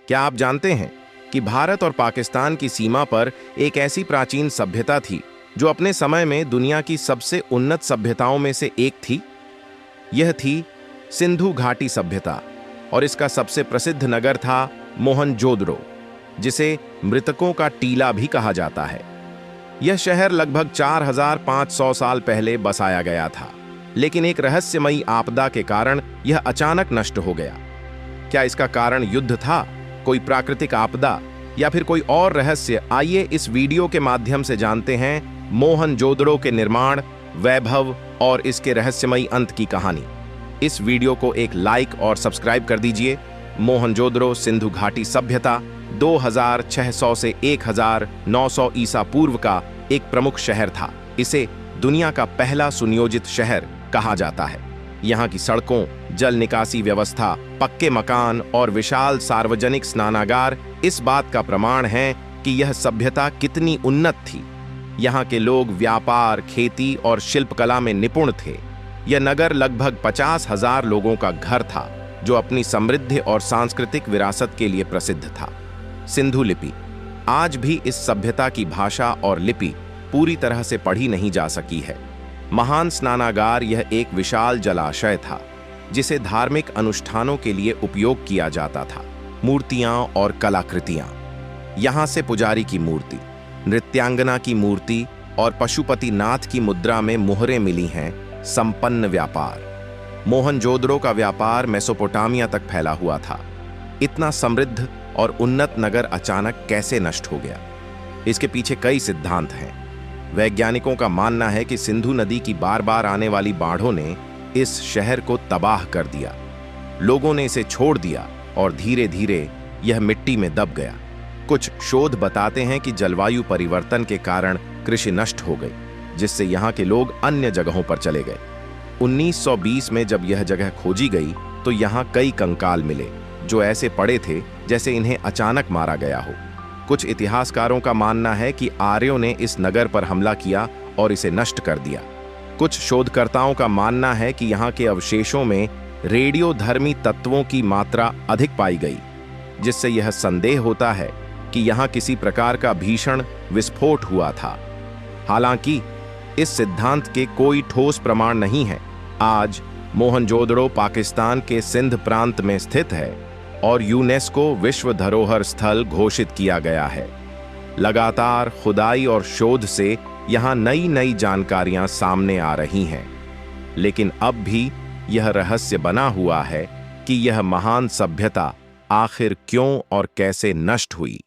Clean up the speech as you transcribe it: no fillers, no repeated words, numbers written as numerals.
क्या आप जानते हैं कि भारत और पाकिस्तान की सीमा पर एक ऐसी प्राचीन सभ्यता थी जो अपने समय में दुनिया की सबसे उन्नत सभ्यताओं में से एक थी? यह थी सिंधु घाटी सभ्यता और इसका सबसे प्रसिद्ध नगर था मोहनजोदड़ो, जिसे मृतकों का टीला भी कहा जाता है। यह शहर लगभग 4500 साल पहले बसाया गया था, लेकिन एक रहस्यमयी आपदा के कारण यह अचानक नष्ट हो गया। क्या इसका कारण युद्ध था, कोई प्राकृतिक आपदा या फिर कोई और रहस्य? आइए इस वीडियो के माध्यम से जानते हैं मोहनजोदड़ो के निर्माण, वैभव और इसके रहस्यमयी अंत की कहानी। इस वीडियो को एक लाइक और सब्सक्राइब कर दीजिए। मोहनजोदड़ो सिंधु घाटी सभ्यता 2600 से 1900 ईसा पूर्व का एक प्रमुख शहर था। इसे दुनिया का पहला सुनियोजित शहर कहा जाता है। यहाँ की सड़कों, जल निकासी व्यवस्था, पक्के मकान और विशाल सार्वजनिक स्नानागार इस बात का प्रमाण हैं कि यह सभ्यता कितनी उन्नत थी। यहाँ के लोग व्यापार, खेती और शिल्पकला में निपुण थे। यह नगर लगभग 50,000 लोगों का घर था, जो अपनी समृद्ध और सांस्कृतिक विरासत के लिए प्रसिद्ध था। सिंधु लिपि आज भी इस सभ्यता की भाषा और लिपि पूरी तरह से पढ़ी नहीं जा सकी है। महान स्नानागार यह एक विशाल जलाशय था, जिसे धार्मिक अनुष्ठानों के लिए उपयोग किया जाता था। मूर्तियां और कलाकृतियां यहाँ से पुजारी की मूर्ति, नृत्यांगना की मूर्ति और पशुपति नाथ की मुद्रा में मुहरें मिली हैं। संपन्न व्यापार। मोहनजोदड़ो का व्यापार मेसोपोटामिया तक फैला हुआ था। इतना समृद्ध और उन्नत नगर अचानक कैसे नष्ट हो गया? इसके पीछे कई सिद्धांत हैं। वैज्ञानिकों का मानना है कि सिंधु नदी की बार बार आने वाली बाढ़ों ने इस शहर को तबाह कर दिया। लोगों ने इसे छोड़ दिया और धीरे धीरे यह मिट्टी में दब गया। कुछ शोध बताते हैं कि जलवायु परिवर्तन के कारण कृषि नष्ट हो गई, जिससे यहाँ के लोग अन्य जगहों पर चले गए। 1920 में जब यह जगह खोजी गई तो यहाँ कई कंकाल मिले, जो ऐसे पड़े थे जैसे इन्हें अचानक मारा गया हो। कुछ इतिहासकारों का मानना है कि आर्यों ने इस नगर पर हमला किया और इसे नष्ट कर दिया। कुछ शोधकर्ताओं का मानना है कि यहाँ के अवशेषों में रेडियोधर्मी तत्वों की मात्रा अधिक पाई गई, जिससे यह संदेह होता है कि यहाँ किसी प्रकार का भीषण विस्फोट हुआ था। हालांकि इस सिद्धांत के कोई ठोस प्रमाण नहीं है। आज मोहनजोदड़ो पाकिस्तान के सिंध प्रांत में स्थित है और यूनेस्को विश्व धरोहर स्थल घोषित किया गया है। लगातार खुदाई और शोध से यहाँ नई नई जानकारियां सामने आ रही हैं, लेकिन अब भी यह रहस्य बना हुआ है कि यह महान सभ्यता आखिर क्यों और कैसे नष्ट हुई।